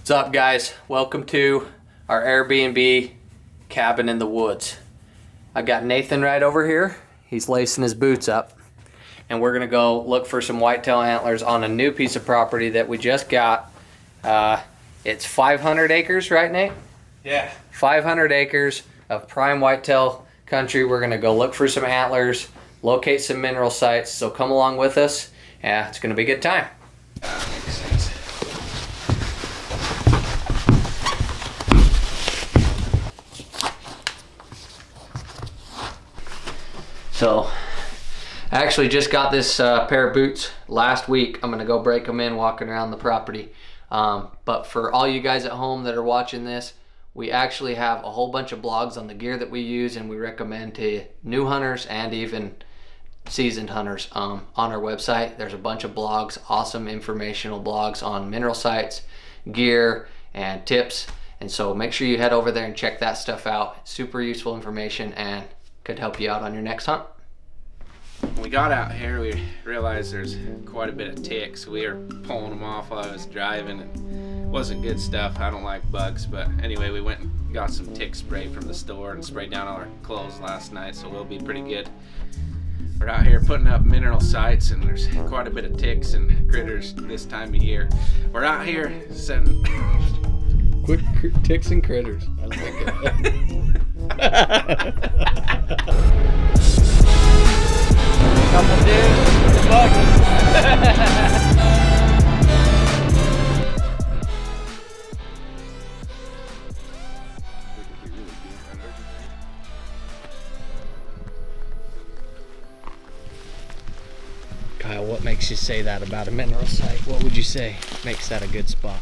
What's up, guys? Welcome to our Airbnb cabin in the woods. I got Nathan right over here. He's lacing his boots up. And we're gonna go look for some whitetail antlers on a new piece of property that we just got. It's 500 acres, right, Nate? Yeah. 500 acres of prime whitetail country. We're gonna go look for some antlers, locate some mineral sites. So come along with us. Yeah, it's gonna be a good time. Makes sense. So, I actually just got this pair of boots last week. I'm gonna go break them in walking around the property. But for all you guys at home that are watching this, we actually have a whole bunch of blogs on the gear that we use, and we recommend to new hunters and even seasoned hunters on our website. There's a bunch of blogs, awesome informational blogs on mineral sites, gear, and tips. And so make sure you head over there and check that stuff out. Super useful information and could help you out on your next hunt. When we got out here, we realized there's quite a bit of ticks. We were pulling them off while I was driving. It wasn't good stuff. I don't like bugs, but anyway, we went and got some tick spray from the store and sprayed down all our clothes last night, so we'll be pretty good. We're out here putting up mineral sites, and there's quite a bit of ticks and critters this time of year. We're out here setting... Quick ticks and critters. I like it. Couple dudes, Kyle, what makes you say that about a mineral site? What would you say makes that a good spot?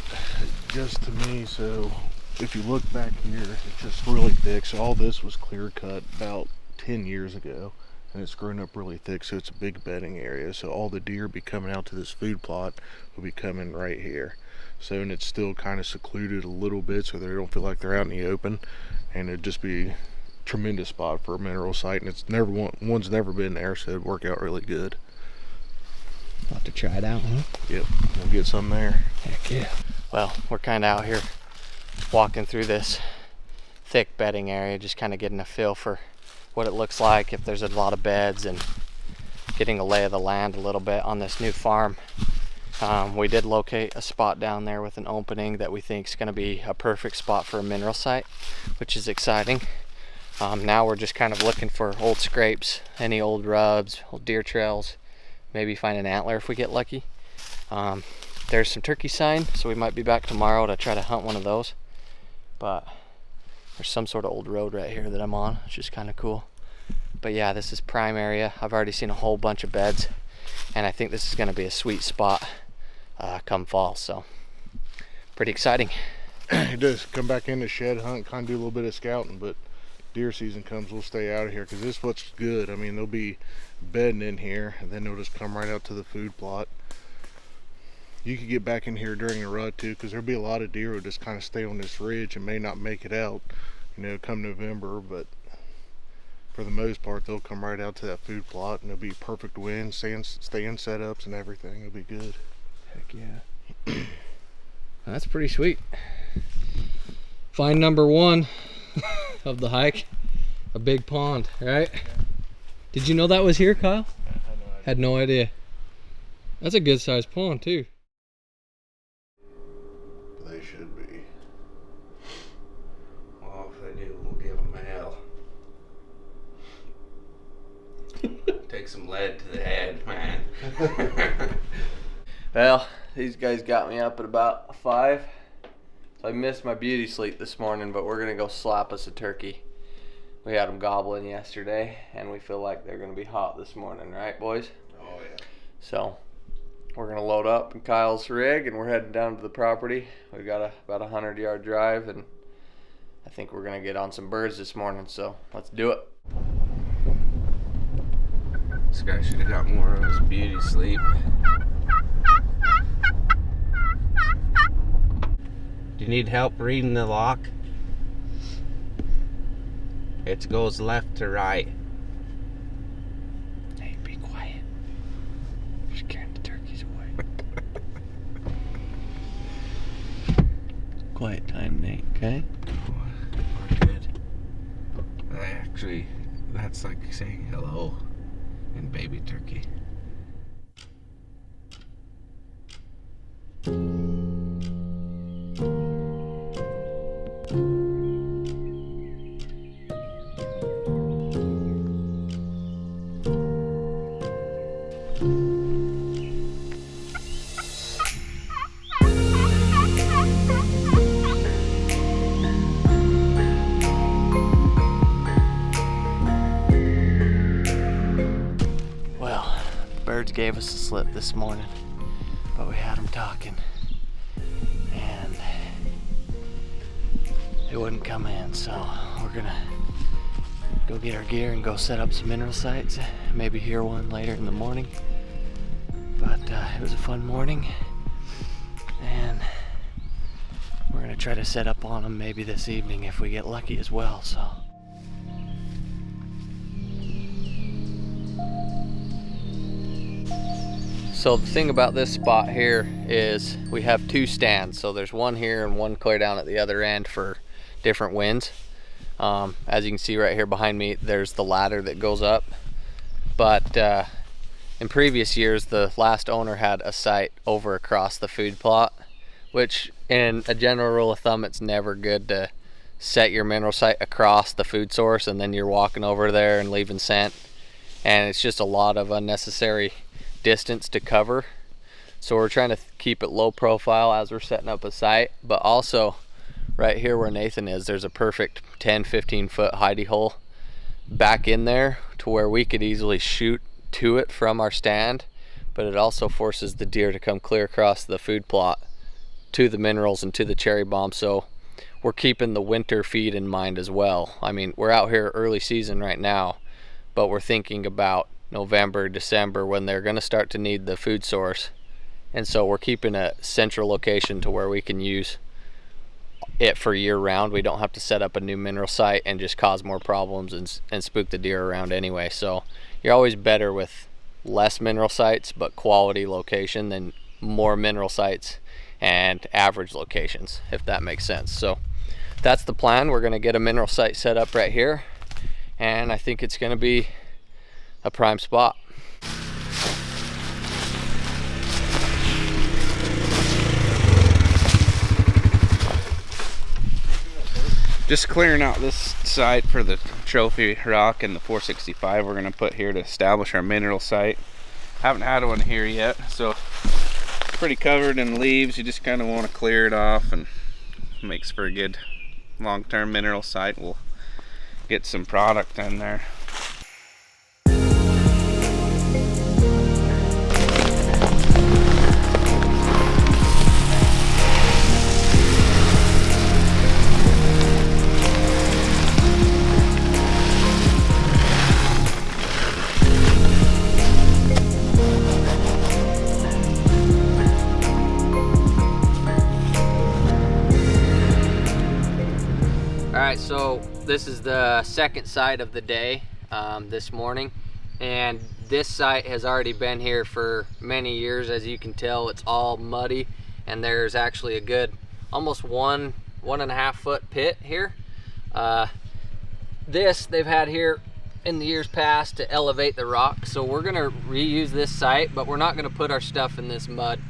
Just to me, so if you look back here, it's just really thick. So all this was clear cut about 10 years ago, and it's grown up really thick, so it's a big bedding area. So all the deer be coming out to this food plot will be coming right here. So, and it's still kind of secluded a little bit, so they don't feel like they're out in the open, and it'd just be a tremendous spot for a mineral site. And it's never one's never been there, so it'd work out really good. I'll have to try it out, huh? Yep, we'll get some there. Heck yeah. Well, we're kind of out here walking through this thick bedding area, just kind of getting a feel for what it looks like, if there's a lot of beds, and getting a lay of the land a little bit on this new farm. We did locate a spot down there with an opening that we think is going to be a perfect spot for a mineral site, which is exciting. Now we're just kind of looking for old scrapes, any old rubs, old deer trails, maybe find an antler if we get lucky. There's some turkey sign, so we might be back tomorrow to try to hunt one of those. But there's some sort of old road right here that I'm on, which is kind of cool. But yeah, this is prime area. I've already seen a whole bunch of beds, and I think this is going to be a sweet spot come fall. So pretty exciting. It does come back in the shed hunt, kind of do a little bit of scouting, but deer season comes, we'll stay out of here because this is what's good. I mean, they'll be bedding in here, and then they'll just come right out to the food plot. You could get back in here during the rut too, because there'll be a lot of deer who just kind of stay on this ridge and may not make it out, you know, come November. But for the most part, they'll come right out to that food plot, and it'll be perfect wind, staying setups and everything. It'll be good. Heck yeah. That's pretty sweet. Find number one of the hike, a big pond, right? Yeah. Did you know that was here, Kyle? Had no idea. That's a good sized pond too. They should be. Well, if they do, we'll give them hell. Take some lead to the head, man. Well, these guys got me up at about 5. So I missed my beauty sleep this morning, but we're gonna go slap us a turkey. We had them gobbling yesterday, and we feel like they're gonna be hot this morning, right, boys? Oh yeah. So we're gonna load up in Kyle's rig, and we're heading down to the property. We got about 100-yard drive, and I think we're gonna get on some birds this morning. So let's do it. This guy should have got more of his beauty sleep. Do you need help reading the lock? It goes left to right. Hey, be quiet. You're scaring the turkeys away. quiet time, Nate, okay? We're good. Actually, that's like saying hello in baby turkey. Well, birds gave us a slip this morning, but we had them talking, and they wouldn't come in, so we're gonna go get our gear and go set up some mineral sites, maybe hear one later in the morning. But it was a fun morning, and we're gonna try to set up on them maybe this evening if we get lucky as well. So the thing about this spot here is we have two stands. So there's one here and one clear down at the other end for different winds. As you can see right here behind me, there's the ladder that goes up. But in previous years, the last owner had a site over across the food plot, which in a general rule of thumb, it's never good to set your mineral site across the food source and then you're walking over there and leaving scent. And it's just a lot of unnecessary distance to cover. So we're trying to keep it low profile as we're setting up a site, but also right here where Nathan is, there's a perfect 10-15 foot hidey hole back in there to where we could easily shoot to it from our stand, but it also forces the deer to come clear across the food plot to the minerals and to the cherry bomb. So we're keeping the winter feed in mind as well. I mean, we're out here early season right now, but we're thinking about November, December, when they're going to start to need the food source. And so we're keeping a central location to where we can use it for year round. We don't have to set up a new mineral site and just cause more problems and spook the deer around anyway. So you're always better with less mineral sites but quality location than more mineral sites and average locations, if that makes sense. So that's the plan. We're going to get a mineral site set up right here, and I think it's going to be a prime spot. Just clearing out this site for the trophy rock and the 465 we're going to put here to establish our mineral site. Haven't had one here yet, so it's pretty covered in leaves. You just kind of want to clear it off, and makes for a good long-term mineral site. We'll get some product in there. Alright, so this is the second site of the day this morning, and this site has already been here for many years. As you can tell, it's all muddy, and there's actually a good almost 1.5 foot pit here. This they've had here in the years past to elevate the rock, so we're gonna reuse this site, but we're not gonna put our stuff in this mud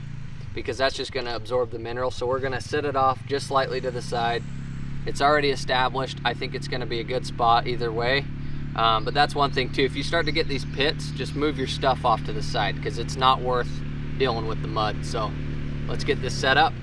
because that's just gonna absorb the mineral. So we're gonna set it off just slightly to the side. It's already established. I think it's going to be a good spot either way. But that's one thing too. If you start to get these pits, just move your stuff off to the side because it's not worth dealing with the mud. So let's get this set up.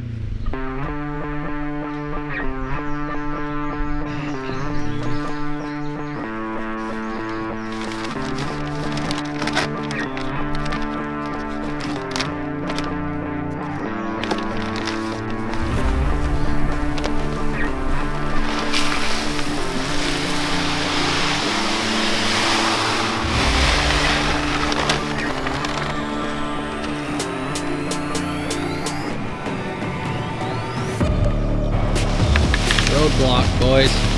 Roadblock, boys.